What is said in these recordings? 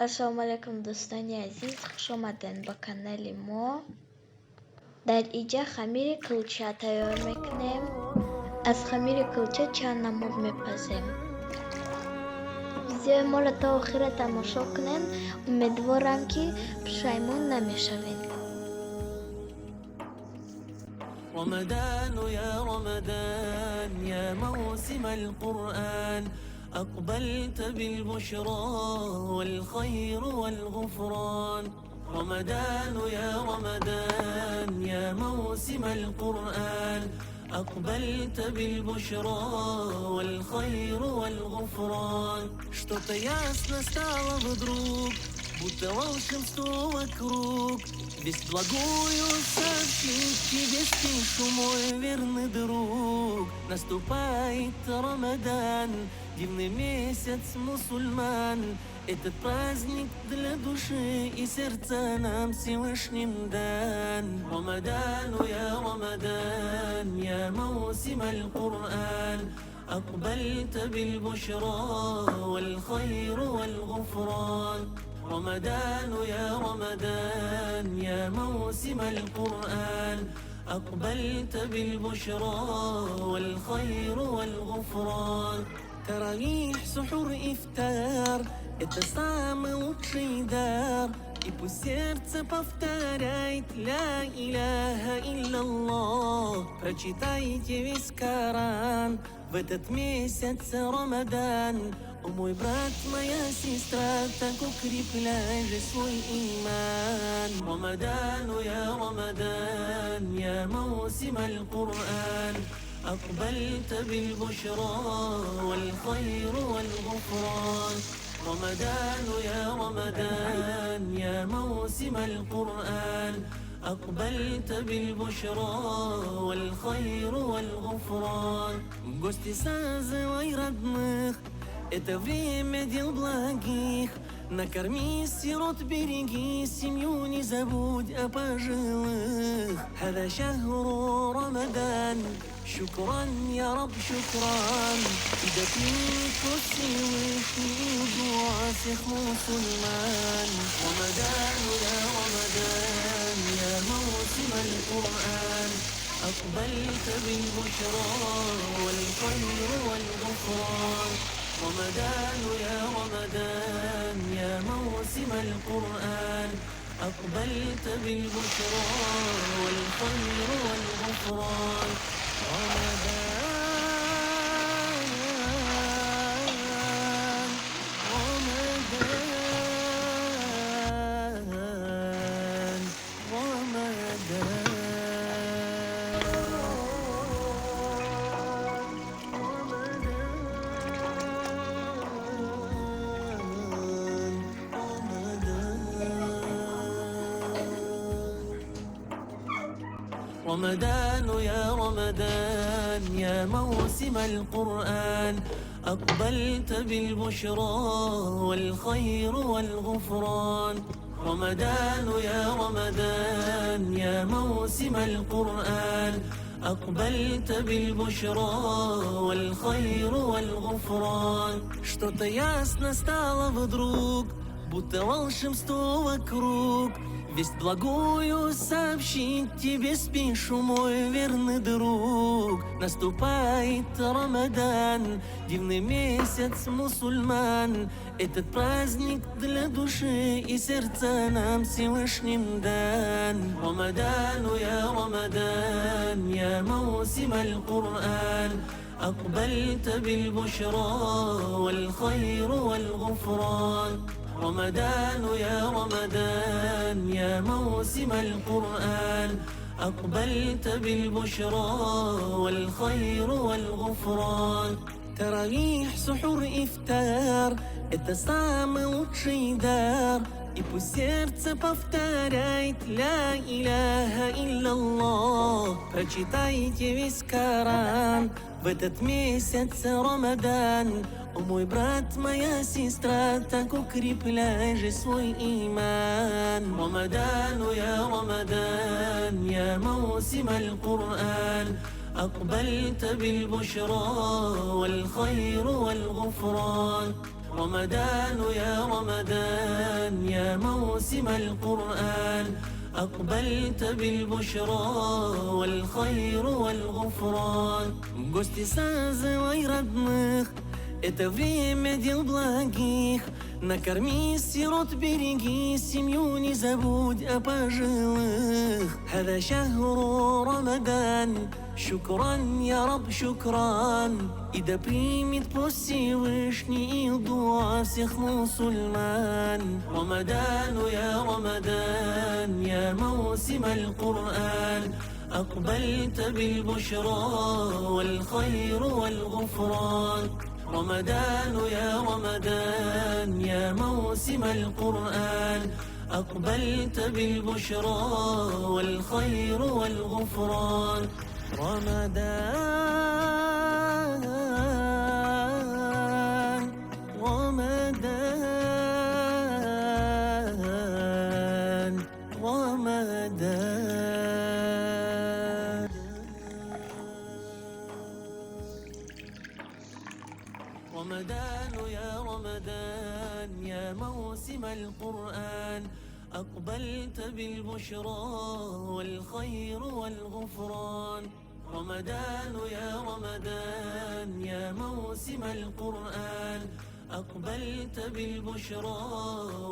السلام علیکم دوستان عزیز، خوش آمدین با کانال ما. در اینجا خمیر کلچه تیار میکنیم. از خمیر کلچه چند نمود میپزیم. ویدیو ما را تا آخر تماشا کنین. امیدوارم که پشیمون نمیشوین. رمضان يا رمضان يا موسم القرآن أقبلت بالبشرى والخير والغفران. رمضان يا رمضان يا موسم القرآن أقبلت بالبشرى والخير والغفران. Что-то ясно стало вдруг, будто волшебство вокруг. Весть благую сообщить тебе спешу, мой верный друг. Наступает Рамадан, дивный месяц мусульман. Этот праздник для души и сердца нам Всевышним дан. Рамадану я Рамадан, я موسم القرآن أقبلت بالبشرى والخير والغفران. رمضان يا رمضان يا موسم القرآن أقبلت بالبشرى والخير والغفران. تراويح سحور إفطار это самый лучший дар. И пусть сердце повторяет ля иляха илляллах. Прочитайте весь Коран в этот месяц Рамадан. О мой брат, моя сестра, так укрепляй же свой иман. Рамадану я Рамадан, я موسم القرآن أقبلت بالبشرى والخير والغفران. رمضان يا رمضان يا موسم القرآن أقبلت بالبشرى والخير والغفران. Гости созывай родных, это время дел благих. Накорми сирот, береги семью, не забудь о пожилых. هذا شهر رمضان شكرا يا رب شكرا. إذا كنت Всевышний дуа всех мусульман. رمضان يا رمضان يا موسم القرآن أقبلت بالبشرى والخير والغفران. رمضان يا رمضان يا موسم القرآن أقبلت بالبشرى والخير والغفران. رمضان رمضان يا رمضان يا موسم القرآن أقبلت بالبشرى والخير والغفران. رمضان يا رمضان يا موسم القرآن أقبلت بالبشرى والخير والغفران. Что-то ясно стало вдруг, будто волшебство вокруг. Весть благую сообщить тебе спешу, мой верный друг. Наступает Рамадан, дивный месяц мусульман. Этот праздник для души и сердца нам Всевышним дан. Рамадану я Рамадан, я موسم القرآن أقبلت بالبشرى والخير والغفران. رمضان يا رمضان يا موسم القرآن أقبلت بالبشرى والخير والغفران. تراويح سحور إفطار это самый лучший дар. И пусть сердце повторяет ля иляха илляллах. Прочитайте весь Коран в этот месяц Рамадан. О мой брат, моя сестра, так укрепляй же свой иман. Рамадану я Рамадан, я موسم القرآن أقبلت بالبشرى والخير والغفران. رمضان يا رمضان يا موسم القرآن أقبلت بالبشرى والخير والغفران. Гости созывай родных, это время дел благих. Накорми сирот, береги семью, не забудь о пожилых. هذا شهر رمضان, шукран, я раб, шукран. И да примет пусть Всевышний и дуа всех мусульман. رمضان يا رمضان يا موسم القرآن أقبلت بالبشرى والخير والغفران. رمضان يا رمضان يا موسم القرآن أقبلت بالبشرى والخير والغفران. رمضان رمضان رمضان. رمضان يا رمضان يا موسم القرآن أقبلت بالبشرى والخير والغفران. رمضان يا رمضان يا موسم القرآن أقبلت بالبشرى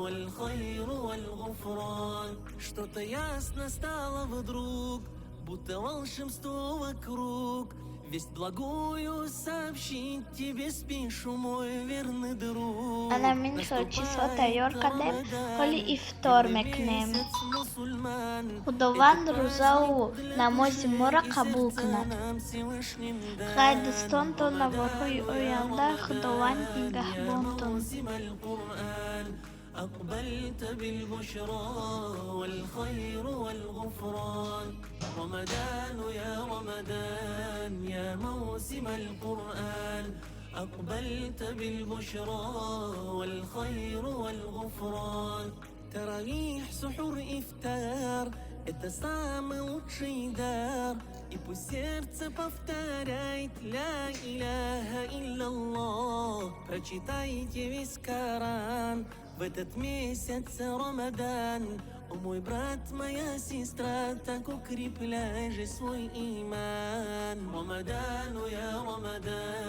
والخير والغفران. Что-то ясно стало вдруг, будто волшебство вокруг. Весть благую сообщить тебе спешу, мой верный друг. أنا من числото Йоркадем, коли iftar meknem. Худован рузау намози мора кабул кнат. Гайдыстон то на вахой уянда худован ингах бонтон. أقبلت بالبشرى والخير والغفران. رمضان يا رمضان يا موسم القرآن أقبلت بالبشرى والخير والغفران. تراويح, سحور, ифтар — это самый лучший дар. И пусть сердце повторяет ля иляха илляллах. Прочитайте весь Коран в этот месяц Рамадан. О мой брат, моя сестра, так укрепляй же свой иман. Рамадан, я Рамадан.